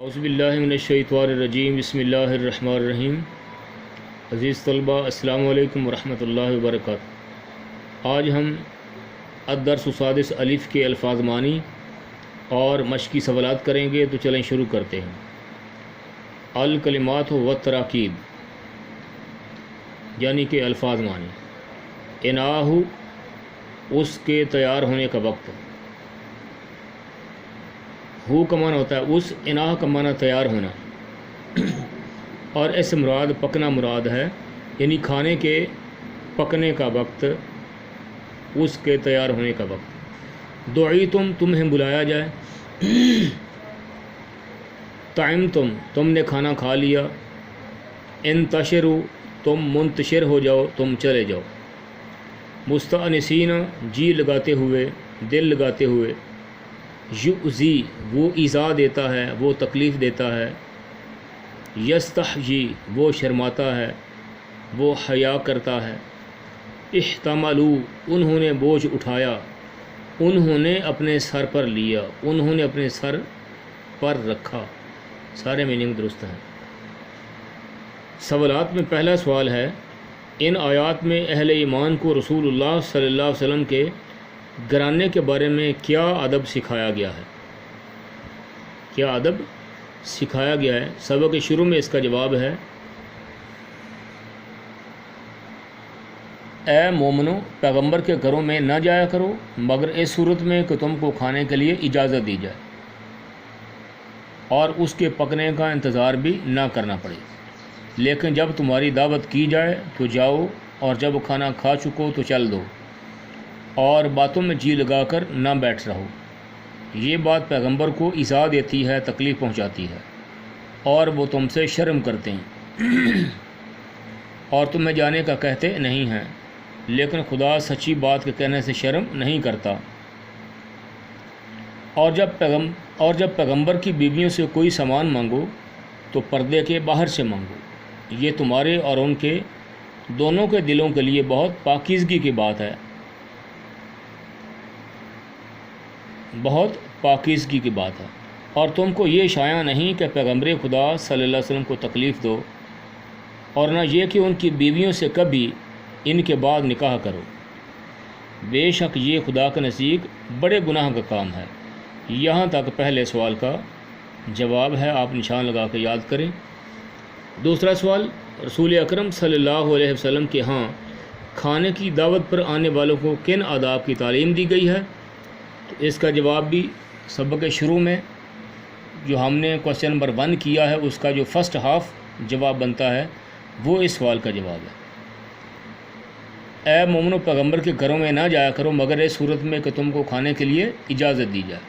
اعوذ باللہ من الشیطان الرجیم بسم اللہ الرحمن الرحیم۔ عزیز طلبہ السلام علیکم ورحمۃ اللہ وبرکاتہ۔ آج ہم الدرس السادس الف کے الفاظ معنی اور مشقی سوالات کریں گے، تو چلیں شروع کرتے ہیں۔ الکلمات و تراکیب یعنی کہ الفاظ معنی۔ اناہ اس کے تیار ہونے کا وقت، ہو کا معنی ہوتا ہے اس، اناہ کا معنی تیار ہونا، اور اس مراد پکنا مراد ہے، یعنی کھانے کے پکنے کا وقت، اس کے تیار ہونے کا وقت۔ دعیتم تمہیں بلایا جائے، طعمتم تم نے کھانا کھا لیا، انتشروا تم منتشر ہو جاؤ، تم چلے جاؤ۔ مستأنسین جی لگاتے ہوئے، دل لگاتے ہوئے۔ یؤذی وہ ایذا دیتا ہے، وہ تکلیف دیتا ہے۔ یستحجی وہ شرماتا ہے، وہ حیا کرتا ہے۔ احتملوا انہوں نے بوجھ اٹھایا، انہوں نے اپنے سر پر لیا، انہوں نے اپنے سر پر رکھا۔ سارے میننگ درست ہیں۔ سوالات میں پہلا سوال ہے، ان آیات میں اہل ایمان کو رسول اللہ صلی اللہ علیہ وسلم کے گرانے کے بارے میں کیا ادب سکھایا گیا ہے؟ کیا ادب سکھایا گیا ہے؟ سبق کے شروع میں اس کا جواب ہے، اے مومنو پیغمبر کے گھروں میں نہ جایا کرو مگر اس صورت میں کہ تم کو کھانے کے لیے اجازت دی جائے اور اس کے پکنے کا انتظار بھی نہ کرنا پڑے، لیکن جب تمہاری دعوت کی جائے تو جاؤ، اور جب کھانا کھا چکو تو چل دو، اور باتوں میں جی لگا کر نہ بیٹھ رہو۔ یہ بات پیغمبر کو ایذا دیتی ہے، تکلیف پہنچاتی ہے، اور وہ تم سے شرم کرتے ہیں اور تمہیں جانے کا کہتے نہیں ہیں، لیکن خدا سچی بات کے کہنے سے شرم نہیں کرتا۔ اور جب پیغمبر کی بیویوں سے کوئی سامان مانگو تو پردے کے باہر سے مانگو، یہ تمہارے اور ان کے دونوں کے دلوں کے لیے بہت پاکیزگی کی بات ہے، بہت پاکیزگی کی بات ہے۔ اور تم کو یہ شایع نہیں کہ پیغمبر خدا صلی اللہ علیہ وسلم کو تکلیف دو، اور نہ یہ کہ ان کی بیویوں سے کبھی ان کے بعد نکاح کرو، بے شک یہ خدا کے نزدیک بڑے گناہ کا کام ہے۔ یہاں تک پہلے سوال کا جواب ہے، آپ نشان لگا کے یاد کریں۔ دوسرا سوال، رسول اکرم صلی اللہ علیہ وسلم کے ہاں کھانے کی دعوت پر آنے والوں کو کن آداب کی تعلیم دی گئی ہے؟ تو اس کا جواب بھی سبق کے شروع میں جو ہم نے کوشچن نمبر 1 کیا ہے، اس کا جو فرسٹ ہاف جواب بنتا ہے وہ اس سوال کا جواب ہے۔ اے مومنو پیغمبر کے گھروں میں نہ جایا کرو مگر اس صورت میں کہ تم کو کھانے کے لیے اجازت دی جائے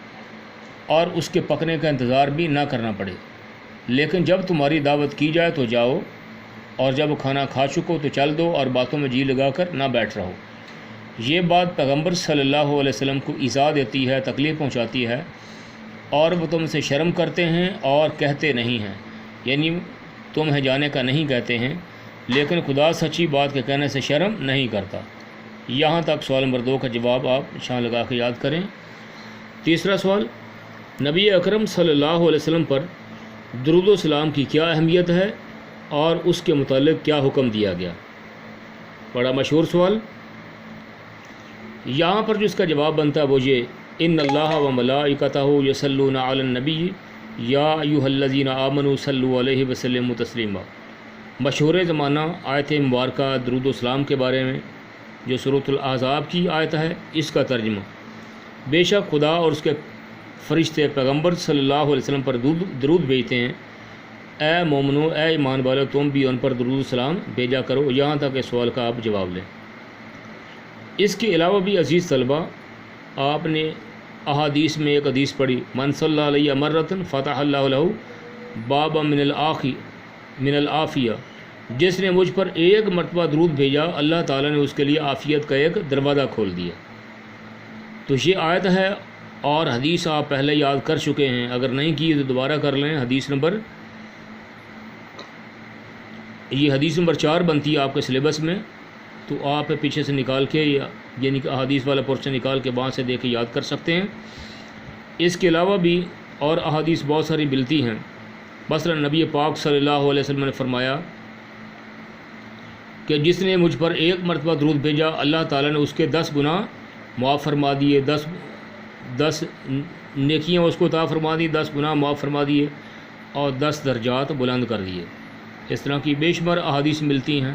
اور اس کے پکنے کا انتظار بھی نہ کرنا پڑے، لیکن جب تمہاری دعوت کی جائے تو جاؤ، اور جب کھانا کھا چکو تو چل دو، اور باتوں میں جی لگا کر نہ بیٹھ رہو۔ یہ بات پیغمبر صلی اللہ علیہ وسلم کو ایذا دیتی ہے، تکلیف پہنچاتی ہے، اور وہ تم سے شرم کرتے ہیں اور کہتے نہیں ہیں، یعنی تمہیں جانے کا نہیں کہتے ہیں، لیکن خدا سچی بات کے کہنے سے شرم نہیں کرتا۔ یہاں تک سوال نمبر 2 کا جواب آپ نشان لگا کے یاد کریں۔ تیسرا سوال، نبی اکرم صلی اللہ علیہ وسلم پر درود و سلام کی کیا اہمیت ہے اور اس کے متعلق کیا حکم دیا گیا؟ بڑا مشہور سوال۔ یہاں پر جو اس کا جواب بنتا ہے وہ یہ، ان اللہ و ملائکتہ یصلون علی النبی یا ایھا الذین آمنوا صلوا علیہ وسلموا تسلیما۔ مشہور زمانہ آیت مبارکہ درود و سلام کے بارے میں جو سورۃ الاحزاب کی آیت ہے، اس کا ترجمہ، بے شک خدا اور اس کے فرشتے پیغمبر صلی اللہ علیہ وسلم پر درود بھیجتے ہیں، اے مومنو اے ایمان والو تم بھی ان پر درود و سلام بھیجا کرو۔ یہاں تک اس سوال کا آپ جواب لیں۔ اس کے علاوہ بھی عزیز طلبہ، آپ نے احادیث میں ایک حدیث پڑھی، من صلی علیہ مرۃ فتح اللہ لہ بابا من العافیہ، جس نے مجھ پر ایک مرتبہ درود بھیجا اللہ تعالیٰ نے اس کے لیے عافیت کا ایک دروازہ کھول دیا۔ تو یہ آیت ہے اور حدیث آپ پہلے یاد کر چکے ہیں، اگر نہیں کی تو دوبارہ کر لیں۔ یہ حدیث نمبر 4 بنتی ہے آپ کے سلیبس میں، تو آپ پیچھے سے نکال کے یعنی کہ احادیث والا پورشن نکال کے وہاں سے دیکھ کے یاد کر سکتے ہیں۔ اس کے علاوہ بھی اور احادیث بہت ساری ملتی ہیں، مثلا نبی پاک صلی اللہ علیہ وسلم نے فرمایا کہ جس نے مجھ پر ایک مرتبہ درود بھیجا اللہ تعالیٰ نے اس کے 10 گناہ معاف فرما دیے، 10 نیکیاں اس کو عطا فرما دی، 10 گناہ معاف فرما دیے اور 10 درجات بلند کر دیے۔ اس طرح کی بے شمار احادیث ملتی ہیں۔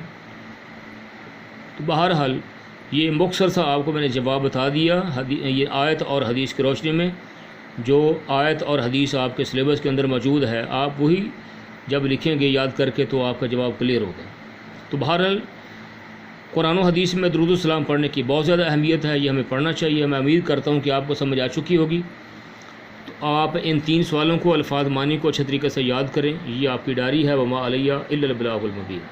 تو بہرحال یہ مختصر سا آپ کو میں نے جواب بتا دیا یہ آیت اور حدیث کی روشنی میں۔ جو آیت اور حدیث آپ کے سلیبس کے اندر موجود ہے آپ وہی جب لکھیں گے یاد کر کے تو آپ کا جواب کلیئر ہوگا۔ تو بہرحال قرآن و حدیث میں درود السلام پڑھنے کی بہت زیادہ اہمیت ہے، یہ ہمیں پڑھنا چاہیے۔ میں امید کرتا ہوں کہ آپ کو سمجھ آ چکی ہوگی۔ تو آپ ان 3 سوالوں کو الفاظ معنی کو اچھے طریقے سے یاد کریں۔ یہ آپ کی ڈائری ہے، وما علیہ الا البلاغ المبین۔